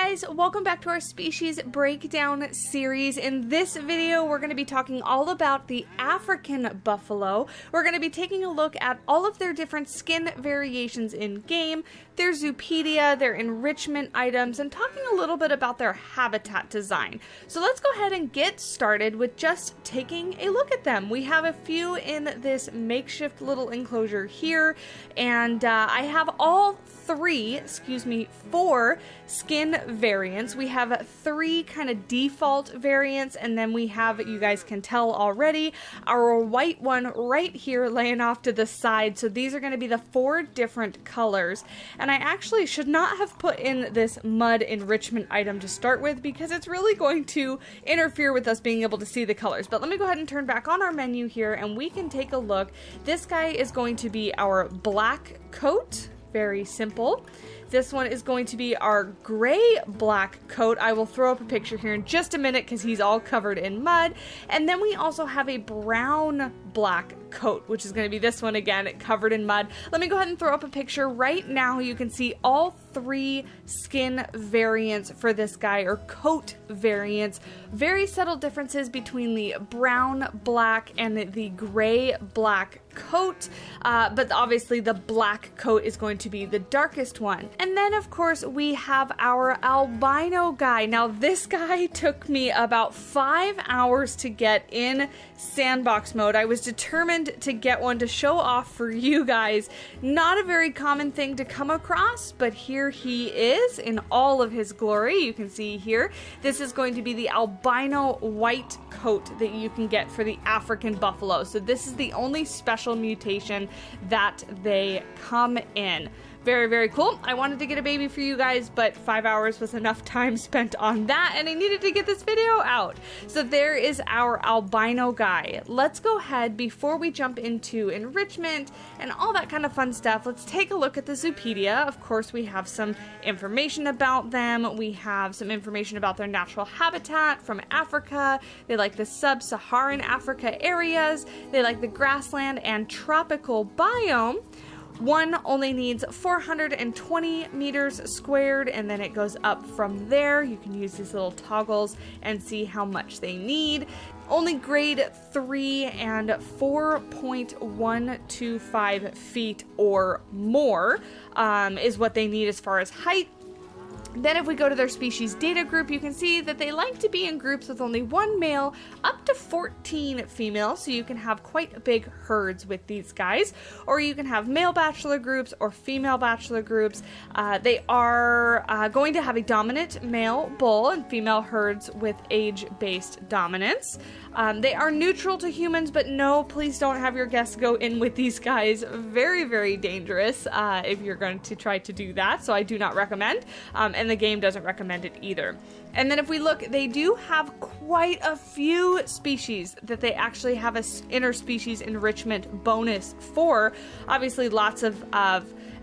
guys, welcome back to our species breakdown series. In this video, we're going to be talking all about the African buffalo. We're going to be taking a look at all of their different skin variations in game, their zoopedia, their enrichment items, and talking a little bit about their habitat design. So let's go ahead and get started with just taking a look at them. We have a few in this makeshift little enclosure here, and I have four skin variants. We have three kind of default variants, and then we have, you guys can tell already, our white one right here laying off to the side. So these are going to be the four different colors. And I actually should not have put in this mud enrichment item to start with because it's really going to interfere with us being able to see the colors. But let me go ahead and turn back on our menu here and we can take a look. This guy is going to be our black coat. Very simple. This one is going to be our gray-black coat. I will throw up a picture here in just a minute because he's all covered in mud. And then we also have a brown-black coat, which is going to be this one again, covered in mud. Let me go ahead and throw up a picture right now. You can see all three skin variants for this guy, or coat variants. Very subtle differences between the brown-black and the gray-black coat, but obviously the black coat is going to be the darkest one. And then of course we have our albino guy. Now this guy took me about 5 hours to get in sandbox mode. I was determined to get one to show off for you guys. Not a very common thing to come across, but here he is in all of his glory. You can see here, this is going to be the albino white coat that you can get for the African buffalo. So this is the only special mutation that they come in. Very, very cool. I wanted to get a baby for you guys, but 5 hours was enough time spent on that, and I needed to get this video out. So there is our albino guy. Let's go ahead, before we jump into enrichment and all that kind of fun stuff, let's take a look at the zoopedia. Of course, we have some information about them. We have some information about their natural habitat from Africa. They like the sub-Saharan Africa areas. They like the grassland and tropical biome. One only needs 420 meters squared, and then it goes up from there. You can use these little toggles and see how much they need. Only grade 3 and 4.125 feet or more is what they need as far as height. Then if we go to their species data group, you can see that they like to be in groups with only one male up to 14 females, so you can have quite big herds with these guys. Or you can have male bachelor groups or female bachelor groups. They are going to have a dominant male bull and female herds with age-based dominance. They are neutral to humans, but no, please don't have your guests go in with these guys. Very, very dangerous if you're going to try to do that, so I do not recommend. And the game doesn't recommend it either. And then if we look, they do have quite a few species that they actually have a interspecies enrichment bonus for. Obviously lots of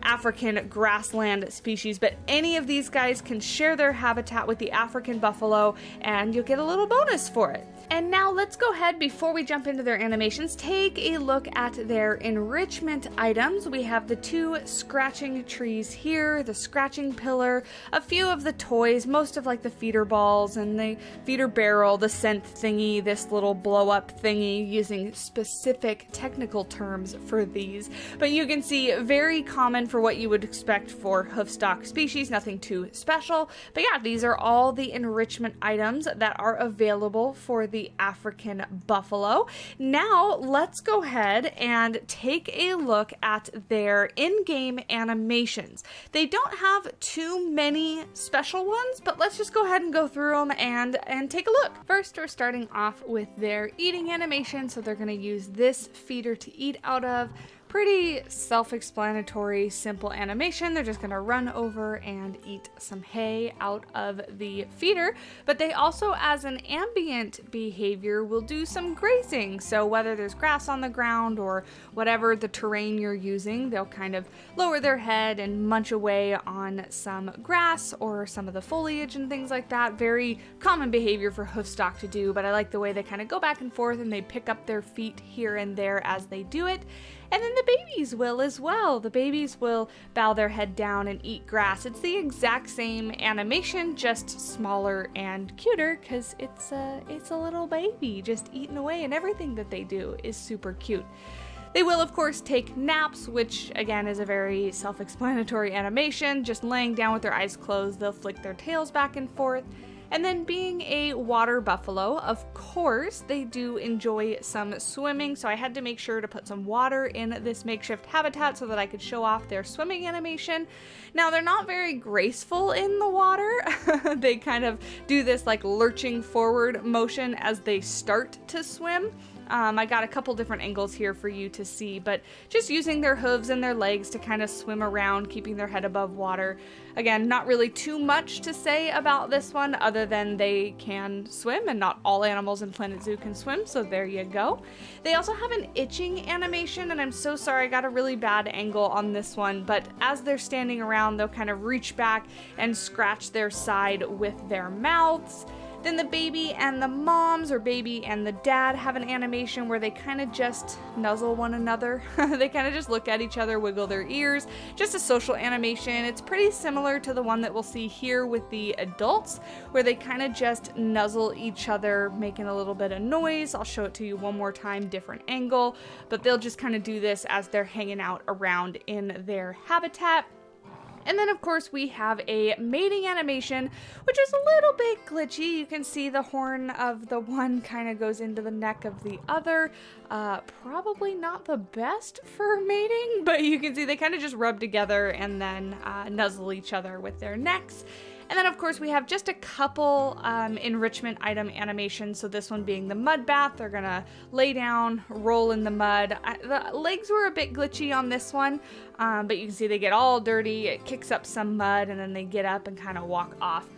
African grassland species, but any of these guys can share their habitat with the African buffalo and you'll get a little bonus for it. And now let's go ahead, before we jump into their animations, take a look at their enrichment items. We have the two scratching trees here, the scratching pillar, a few of the toys, most of like the feeder balls and the feeder barrel, the scent thingy, this little blow up thingy, using specific technical terms for these. But you can see very common for what you would expect for hoofstock species, nothing too special. But yeah, these are all the enrichment items that are available for the African buffalo. Now let's go ahead and take a look at their in-game animations. They don't have too many special ones, but let's just go ahead and go through them and take a look. First, we're starting off with their eating animation. So they're going to use this feeder to eat out of. Pretty self-explanatory, simple animation. They're just gonna run over and eat some hay out of the feeder, but they also, as an ambient behavior, will do some grazing. So whether there's grass on the ground or whatever the terrain you're using, they'll kind of lower their head and munch away on some grass or some of the foliage and things like that. Very common behavior for hoofstock to do, but I like the way they kind of go back and forth and they pick up their feet here and there as they do it. And then the babies will as well. The babies will bow their head down and eat grass. It's the exact same animation, just smaller and cuter because it's a little baby just eating away, and everything that they do is super cute. They will, of course, take naps, which again is a very self-explanatory animation. Just laying down with their eyes closed, they'll flick their tails back and forth. And then being a water buffalo, of course, they do enjoy some swimming, so I had to make sure to put some water in this makeshift habitat so that I could show off their swimming animation. Now, they're not very graceful in the water. They kind of do this like lurching forward motion as they start to swim. I got a couple different angles here for you to see, but just using their hooves and their legs to kind of swim around, keeping their head above water. Again, not really too much to say about this one other than they can swim, and not all animals in Planet Zoo can swim, so there you go. They also have an itching animation, and I'm so sorry I got a really bad angle on this one, but as they're standing around, they'll kind of reach back and scratch their side with their mouths. Then the baby and the moms, or baby and the dad, have an animation where they kind of just nuzzle one another. They kind of just look at each other, wiggle their ears. Just a social animation. It's pretty similar to the one that we'll see here with the adults, where they kind of just nuzzle each other, making a little bit of noise. I'll show it to you one more time, different angle, but they'll just kind of do this as they're hanging out around in their habitat. And then, of course, we have a mating animation, which is a little bit glitchy. You can see the horn of the one kind of goes into the neck of the other. Probably not the best for mating, but you can see they kind of just rub together and then nuzzle each other with their necks. And then, of course, we have just a couple enrichment item animations. So this one being the mud bath. They're going to lay down, roll in the mud. The legs were a bit glitchy on this one, but you can see they get all dirty. It kicks up some mud, and then they get up and kind of walk off.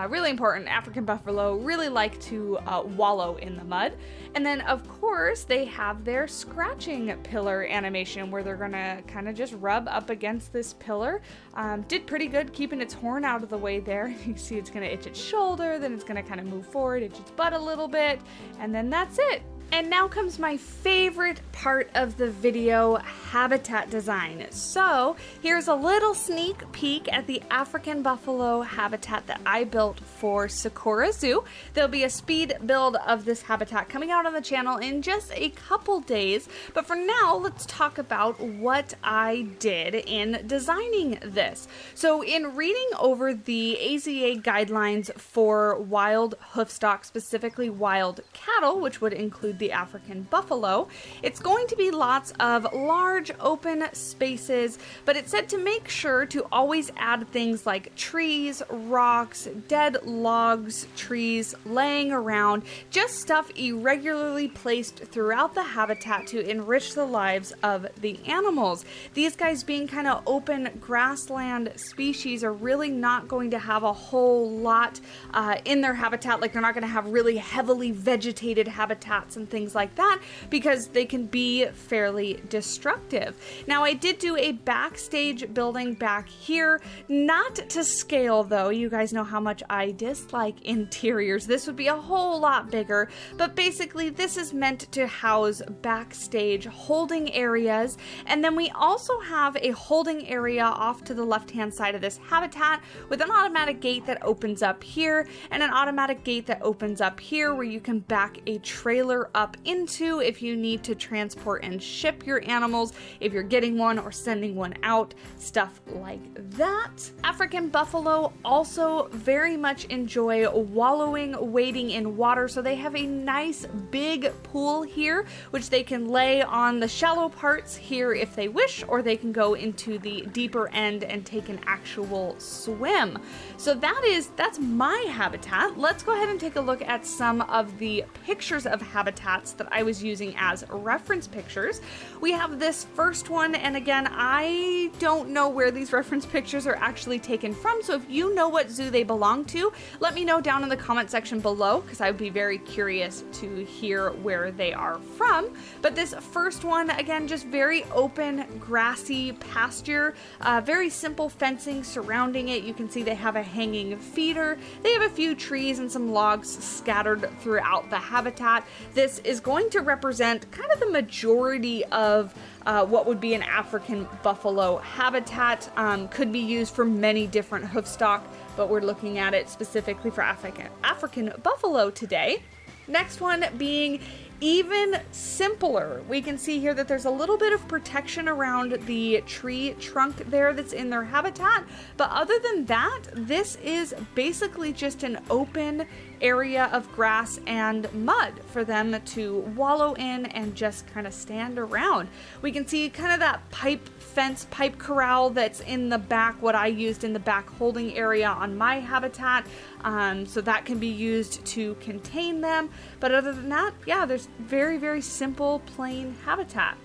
Really important, African buffalo really like to wallow in the mud. And then, of course, they have their scratching pillar animation where they're gonna kind of just rub up against this pillar. Did pretty good keeping its horn out of the way there. You can see it's gonna itch its shoulder, then it's gonna kind of move forward, itch its butt a little bit, and then that's it. And now comes my favorite part of the video, habitat design. So here's a little sneak peek at the African buffalo habitat that I built for Sakura Zoo. There'll be a speed build of this habitat coming out on the channel in just a couple days. But for now, let's talk about what I did in designing this. So in reading over the AZA guidelines for wild hoofstock, specifically wild cattle, which would include the African buffalo, it's going to be lots of large open spaces, but it said to make sure to always add things like trees, rocks, dead logs, trees laying around, just stuff irregularly placed throughout the habitat to enrich the lives of the animals. These guys being kind of open grassland species are really not going to have a whole lot in their habitat. Like, they're not going to have really heavily vegetated habitats and things like that, because they can be fairly destructive. Now, I did do a backstage building back here, not to scale though. You guys know how much I dislike interiors. This would be a whole lot bigger, but basically this is meant to house backstage holding areas. And then we also have a holding area off to the left-hand side of this habitat with an automatic gate that opens up here and an automatic gate that opens up here, where you can back a trailer up into if you need to transport and ship your animals, if you're getting one or sending one out, stuff like that. African buffalo also very much enjoy wallowing, wading in water, so they have a nice big pool here, which they can lay on the shallow parts here if they wish, or they can go into the deeper end and take an actual swim. So that's my habitat. Let's go ahead and take a look at some of the pictures of habitats that I was using as reference pictures. We have this first one, and again, I don't know where these reference pictures are actually taken from, so if you know what zoo they belong to, let me know down in the comment section below, because I would be very curious to hear where they are from. But this first one, again, just very open, grassy pasture, very simple fencing surrounding it. You can see they have a hanging feeder. They have a few trees and some logs scattered throughout the habitat. This this is going to represent kind of the majority of what would be an African buffalo habitat. Could be used for many different hoofstock, but we're looking at it specifically for African buffalo today. Next one being even simpler. We can see here that there's a little bit of protection around the tree trunk there that's in their habitat, but other than that, this is basically just an open area of grass and mud for them to wallow in and just kind of stand around. We can see kind of that pipe fence, pipe corral that's in the back, what I used in the back holding area on my habitat. So that can be used to contain them. But other than that, yeah, there's very, very simple, plain habitat.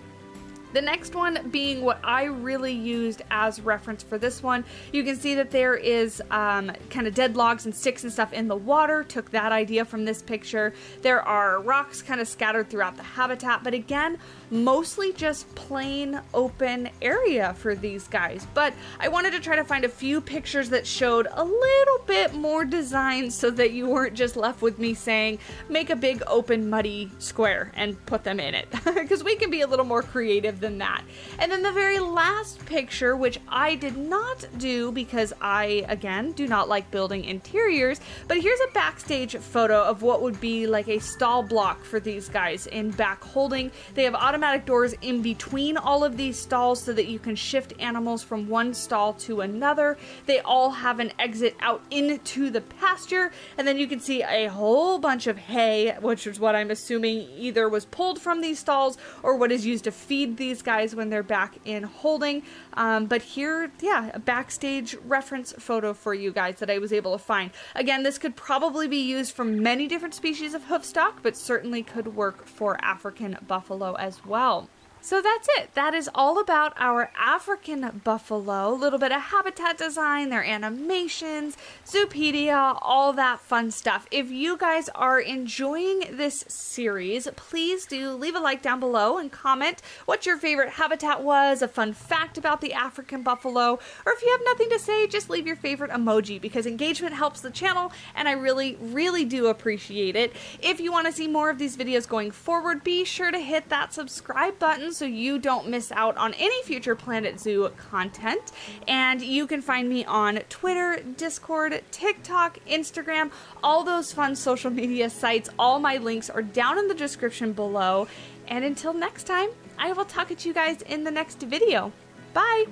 The next one being what I really used as reference for this one. You can see that there is kind of dead logs and sticks and stuff in the water. Took that idea from this picture. There are rocks kind of scattered throughout the habitat, but again, mostly just plain open area for these guys. But I wanted to try to find a few pictures that showed a little bit more design so that you weren't just left with me saying, make a big open muddy square and put them in it. Because we can be a little more creative than that. And then the very last picture, which I did not do because I, again, do not like building interiors, but here's a backstage photo of what would be like a stall block for these guys in back holding. They have automatic doors in between all of these stalls so that you can shift animals from one stall to another. They all have an exit out into the pasture, and then you can see a whole bunch of hay, which is what I'm assuming either was pulled from these stalls or what is used to feed these guys when they're back in holding. But here, yeah, a backstage reference photo for you guys that I was able to find. Again, this could probably be used for many different species of hoofstock, but certainly could work for African buffalo as well. So that's it. That is all about our African buffalo. A little bit of habitat design, their animations, Zoopedia, all that fun stuff. If you guys are enjoying this series, please do leave a like down below and comment what your favorite habitat was, a fun fact about the African buffalo, or if you have nothing to say, just leave your favorite emoji because engagement helps the channel and I really, really do appreciate it. If you want to see more of these videos going forward, be sure to hit that subscribe button so you don't miss out on any future Planet Zoo content. And you can find me on Twitter, Discord, TikTok, Instagram, all those fun social media sites. All my links are down in the description below. And until next time, I will talk to you guys in the next video. Bye!